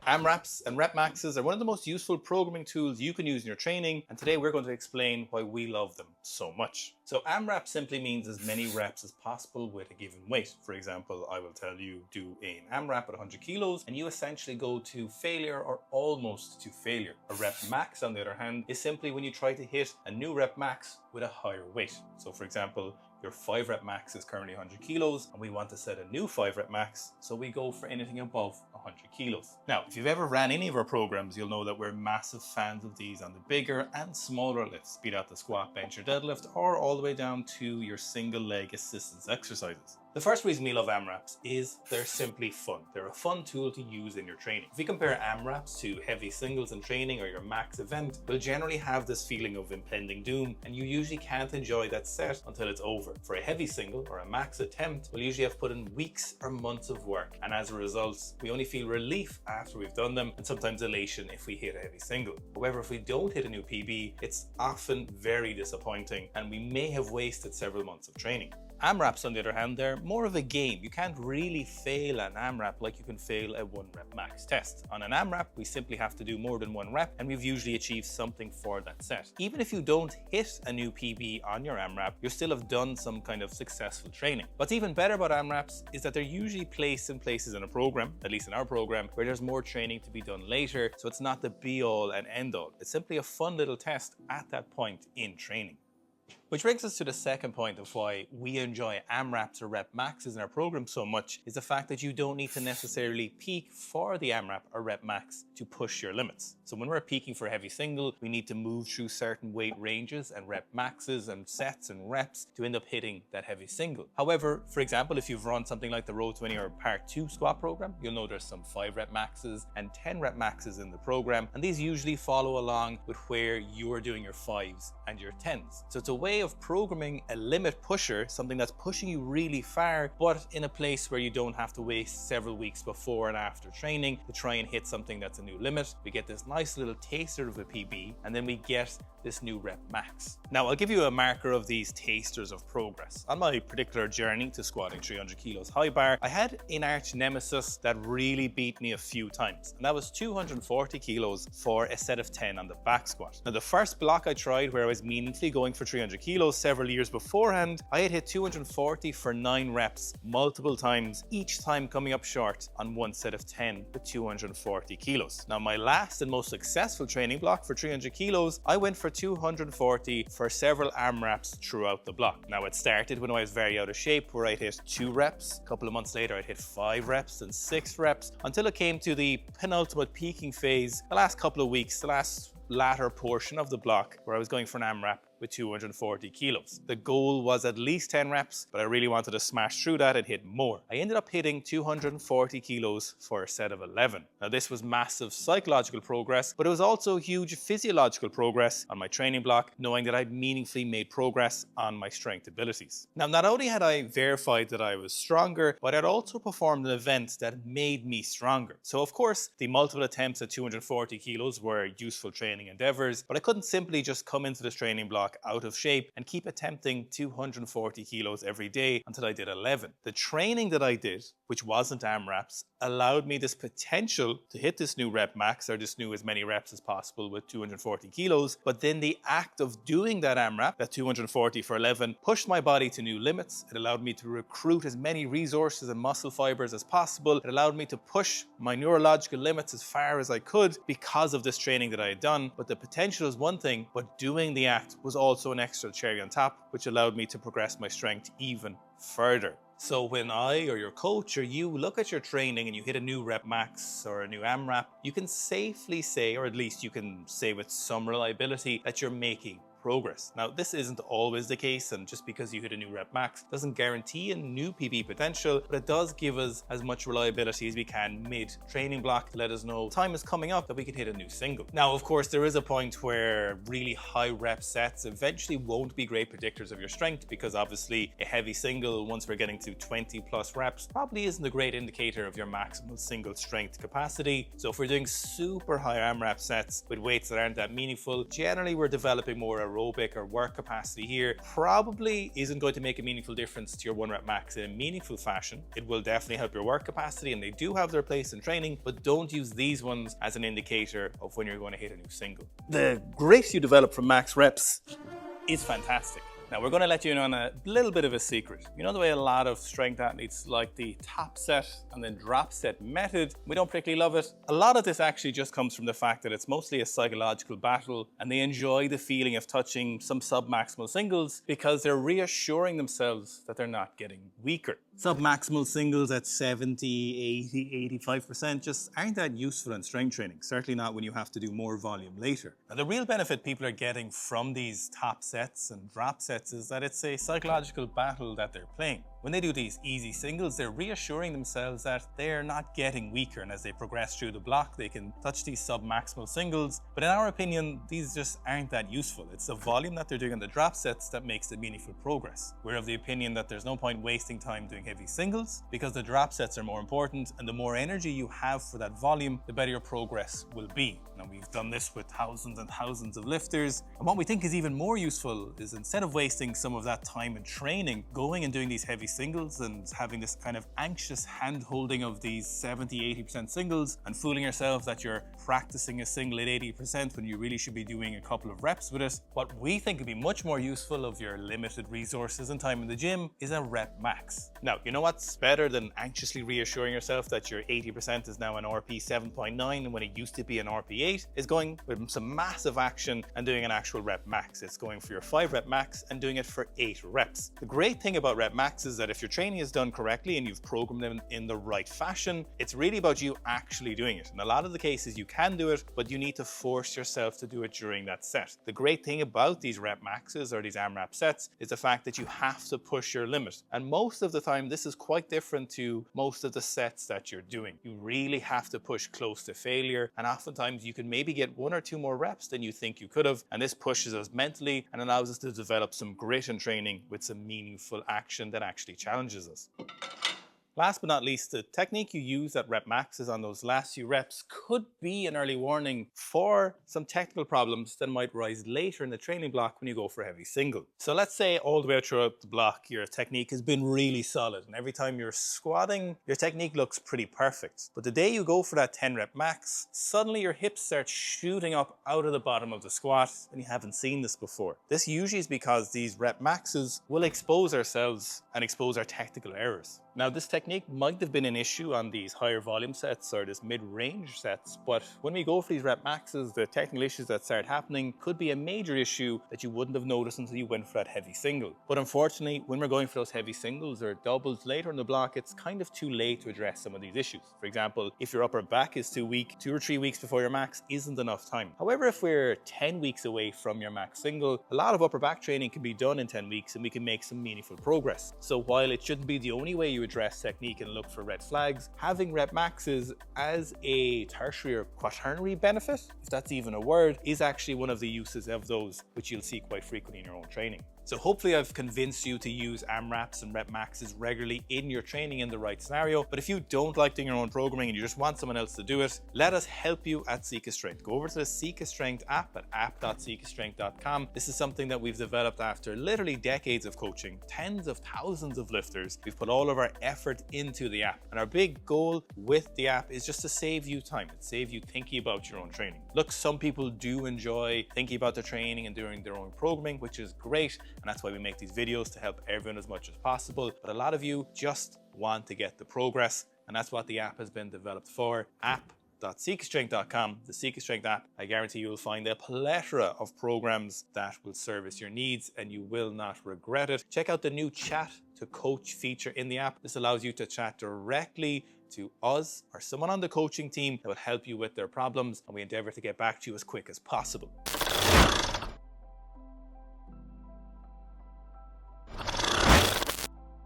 AMRAPs and rep maxes are one of the most useful programming tools you can use in your training, and today we're going to explain why we love them so much. So AMRAP simply means as many reps as possible with a given weight. For example, I will tell you do an AMRAP at 100 kilos and you essentially go to failure or almost to failure. A rep max, on the other hand, is simply when you try to hit a new rep max with a higher weight. So for example, your 5 rep max is currently 100 kilos and we want to set a new 5 rep max, so we go for anything above 100 kilos. Now, if you've ever ran any of our programs, you'll know that we're massive fans of these on the bigger and smaller lifts, be that the squat, bench or deadlift, or all the way down to your single leg assistance exercises. The first reason we love AMRAPs is they're simply fun. They're a fun tool to use in your training. If we compare AMRAPs to heavy singles in training or your max event, we'll generally have this feeling of impending doom, and you usually can't enjoy that set until it's over. For a heavy single or a max attempt, we'll usually have put in weeks or months of work, and as a result, we only feel relief after we've done them, and sometimes elation if we hit a heavy single. However, if we don't hit a new PB, it's often very disappointing, and we may have wasted several months of training. AMRAPs, on the other hand, they're more of a game. You can't really fail an AMRAP like you can fail a 1 rep max test. On an AMRAP, we simply have to do more than 1 rep, and we've usually achieved something for that set. Even if you don't hit a new PB on your AMRAP, you still have done some kind of successful training. What's even better about AMRAPs is that they're usually placed in places in a program, at least in our program, where there's more training to be done later, so it's not the be-all and end-all. It's simply a fun little test at that point in training. Which brings us to the second point of why we enjoy AMRAPs or rep maxes in our program so much, is the fact that you don't need to necessarily peak for the AMRAP or rep max to push your limits. So when we're peaking for a heavy single, we need to move through certain weight ranges and rep maxes and sets and reps to end up hitting that heavy single. However, for example, if you've run something like the Road 20 or Part 2 squat program, you'll know there's some 5 rep maxes and 10 rep maxes in the program, and these usually follow along with where you're doing your 5s and your 10s. So it's a way of programming a limit pusher, something that's pushing you really far, but in a place where you don't have to waste several weeks before and after training to try and hit something that's a new limit. We get this nice little taster of a PB, and then we get this new rep max. Now, I'll give you a marker of these tasters of progress. On my particular journey to squatting 300 kilos high bar, I had an arch nemesis that really beat me a few times, and that was 240 kilos for a set of 10 on the back squat. Now, the first block I tried, where I was meaningfully going for 300 kilos several years beforehand, I had hit 240 for 9 reps multiple times, each time coming up short on one set of 10 with 240 kilos. Now, my last and most successful training block for 300 kilos, I went for 240 for several AMRAPs throughout the block. Now, it started when I was very out of shape, where I'd hit 2 reps. A couple of months later, I'd hit 5 reps and 6 reps, until it came to the penultimate peaking phase, the last couple of weeks, the latter portion of the block, where I was going for an AMRAP with 240 kilos. The goal was at least 10 reps, but I really wanted to smash through that and hit more. I ended up hitting 240 kilos for a set of 11. Now, this was massive psychological progress, but it was also huge physiological progress on my training block, knowing that I'd meaningfully made progress on my strength abilities. Now, not only had I verified that I was stronger, but I'd also performed an event that made me stronger. So of course, the multiple attempts at 240 kilos were useful training endeavors, but I couldn't simply just come into this training block out of shape and keep attempting 240 kilos every day until I did 11. The training that I did, which wasn't AMRAPs, allowed me this potential to hit this new rep max, or this new as many reps as possible with 240 kilos. But then the act of doing that AMRAP, that 240 for 11, pushed my body to new limits. It allowed me to recruit as many resources and muscle fibers as possible. It allowed me to push my neurological limits as far as I could because of this training that I had done. But the potential is one thing, but doing the act was also an extra cherry on top, which allowed me to progress my strength even further. So when I or your coach or you look at your training and you hit a new rep max or a new AMRAP, you can safely say, or at least you can say with some reliability, that you're making progress. Now, this isn't always the case, and just because you hit a new rep max doesn't guarantee a new PB potential, but it does give us as much reliability as we can mid-training block to let us know time is coming up that we can hit a new single. Now, of course, there is a point where really high rep sets eventually won't be great predictors of your strength, because obviously a heavy single, once we're getting to 20 plus reps, probably isn't a great indicator of your maximal single strength capacity. So if we're doing super high AMRAP sets with weights that aren't that meaningful, generally we're developing more a aerobic or work capacity here probably isn't going to make a meaningful difference to your 1 rep max in a meaningful fashion. It will definitely help your work capacity, and they do have their place in training, but don't use these ones as an indicator of when you're going to hit a new single. The grace you develop from max reps is fantastic. Now we're going to let you in on a little bit of a secret. You know the way a lot of strength athletes like the top set and then drop set method? We don't particularly love it. A lot of this actually just comes from the fact that it's mostly a psychological battle, and they enjoy the feeling of touching some submaximal singles because they're reassuring themselves that they're not getting weaker. Submaximal singles at 70, 80, 85% just aren't that useful in strength training, certainly not when you have to do more volume later. Now, the real benefit people are getting from these top sets and drop sets is that it's a psychological battle that they're playing. When they do these easy singles, they're reassuring themselves that they're not getting weaker, and as they progress through the block, they can touch these submaximal singles. But in our opinion, these just aren't that useful. It's the volume that they're doing on the drop sets that makes the meaningful progress. We're of the opinion that there's no point wasting time doing heavy singles because the drop sets are more important, and the more energy you have for that volume, the better your progress will be. Now, we've done this with thousands and thousands of lifters, and what we think is even more useful is instead of wasting some of that time in training, going and doing these heavy singles and having this kind of anxious hand-holding of these 70-80% singles and fooling yourselves that you're practicing a single at 80% when you really should be doing a couple of reps with it. What we think would be much more useful of your limited resources and time in the gym is a rep max. Now, you know what's better than anxiously reassuring yourself that your 80% is now an RP 7.9 and when it used to be an RP 8 is going with some massive action and doing an actual rep max. It's going for your 5 rep max and doing it for 8 reps. The great thing about rep max is that if your training is done correctly and you've programmed them in the right fashion, it's really about you actually doing it. In a lot of the cases you can do it, but you need to force yourself to do it during that set. The great thing about these rep maxes or these AMRAP sets is the fact that you have to push your limit. And most of the time this is quite different to most of the sets that you're doing. You really have to push close to failure, and oftentimes you can maybe get 1 or 2 more reps than you think you could have, and this pushes us mentally and allows us to develop some grit in training with some meaningful action that actually challenges us. Last but not least, the technique you use at rep maxes on those last few reps could be an early warning for some technical problems that might rise later in the training block when you go for a heavy single. So let's say all the way throughout the block your technique has been really solid, and every time you're squatting your technique looks pretty perfect. But the day you go for that 10 rep max, suddenly your hips start shooting up out of the bottom of the squat and you haven't seen this before. This usually is because these rep maxes will expose ourselves and expose our technical errors. Now, this technique might have been an issue on these higher volume sets or this mid-range sets, but when we go for these rep maxes, the technical issues that start happening could be a major issue that you wouldn't have noticed until you went for that heavy single. But unfortunately, when we're going for those heavy singles or doubles later in the block, it's kind of too late to address some of these issues. For example, if your upper back is too weak, 2 or 3 weeks before your max isn't enough time. However, if we're 10 weeks away from your max single, a lot of upper back training can be done in 10 weeks and we can make some meaningful progress. So while it shouldn't be the only way you address technique and look for red flags, having rep maxes as a tertiary or quaternary benefit, if that's even a word, is actually one of the uses of those, which you'll see quite frequently in your own training. So hopefully I've convinced you to use AMRAPs and rep maxes regularly in your training in the right scenario. But if you don't like doing your own programming and you just want someone else to do it, let us help you at Seek a Strength. Go over to the Seek a Strength app at app.seekastrength.com. This is something that we've developed after literally decades of coaching, tens of thousands of lifters. We've put all of our effort into the app. And our big goal with the app is just to save you time and save you thinking about your own training. Look, some people do enjoy thinking about their training and doing their own programming, which is great. And that's why we make these videos, to help everyone as much as possible. But a lot of you just want to get the progress, and that's what the app has been developed for. app.seekastrength.com, the Seek a Strength app. I guarantee you will find a plethora of programs that will service your needs and you will not regret it. Check out the new chat to coach feature in the app. This allows you to chat directly to us or someone on the coaching team that will help you with their problems, and we endeavor to get back to you as quick as possible.